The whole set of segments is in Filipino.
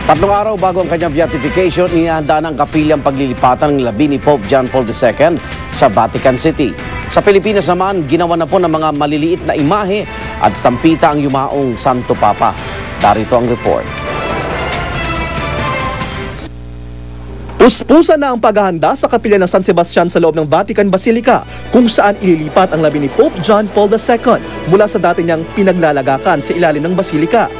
3 araw bago ang kanyang beatification, inihanda ng kapilyang paglilipatan ng labi ni Pope John Paul II sa Vatican City. Sa Pilipinas naman, ginawa na po ng mga maliliit na imahe at stampita ang yumaong Santo Papa. Darito ang report. Puspusan na ang paghahanda sa kapilya ng San Sebastian sa loob ng Vatican Basilica, kung saan ililipat ang labi ni Pope John Paul II mula sa dati niyang pinaglalagakan sa ilalim ng Basilica.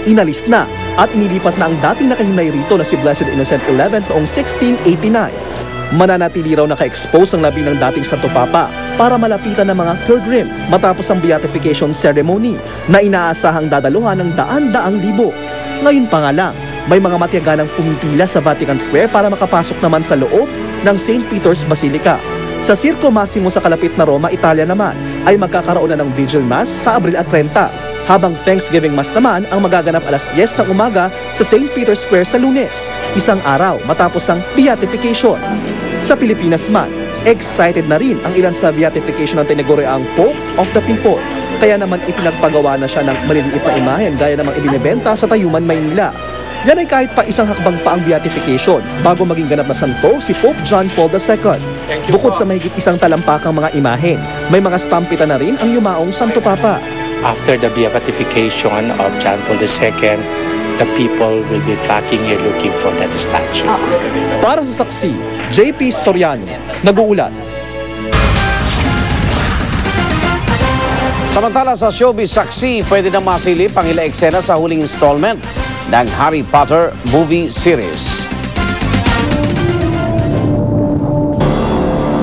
Inalis na at inilipat na ang dating nakahimlay rito na si Blessed Innocent XI noong 1689. Mananatili raw naka-expose ang labi ng dating Santo Papa para malapitan ng mga pilgrim matapos ang beatification ceremony na inaasahang dadaluhan ng daan-daang libo. Ngayon pa nga lang, may mga matiyaganang pumipila sa Vatican Square para makapasok naman sa loob ng St. Peter's Basilica. Sa Circo Massimo sa kalapit na Roma, Italia naman, ay magkakaroon na ng Vigil Mass sa Abril at 30, habang Thanksgiving Mass naman ang magaganap alas 10 ng umaga sa St. Peter's Square sa Lunes, isang araw matapos ang beatification. Sa Pilipinas man, excited na rin ang ilan sa beatification ng tinaguriang Pope of the People. Kaya naman ipinagpagawa na siya ng maliliit na imahen gaya namang ibinebenta sa Tayuman, Maynila. Yan ay kahit pa isang hakbang pa ang beatification bago maging ganap na santo si Pope John Paul II. Bukod sa mahigit isang talampakang mga imahen, may mga stampita na rin ang yumaong Santo Papa. After the beatification of John Paul II, the people will be flocking here looking for that statue. Para sa saksi, JP Soriano, nag-uulat. Samantala sa showbiz saksi, pwede na masilip ang ilang eksena sa huling installment ng Harry Potter movie series.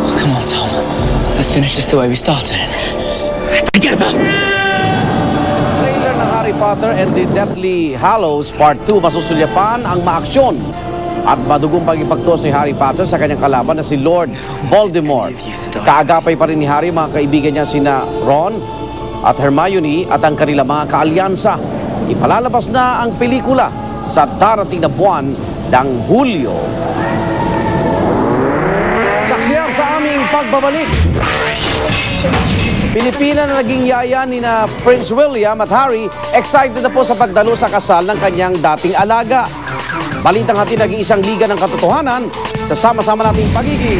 Come on, Tom. Let's finish this the way we started. Together! Trailer ng Harry Potter and the Deathly Hallows Part 2 masusulyapan ang maaksyon at madugong pag-ipagtos ni Harry Potter sa kanyang kalaban na si Lord Voldemort. Kaagapay pa rin ni Harry mga kaibigan niya sina Ron at Hermione at ang kanilang mga kaalyansa. Ipalalabas na ang pelikula sa darating na buwan ng Hulyo. Saksiyan sa aming pagbabalik. Pilipina na naging yaya ni na Prince William at Harry, excited na po sa pagdalo sa kasal ng kanyang dating alaga. Balitang hatid nag-iisang liga ng katotohanan sa sama-sama nating pagiging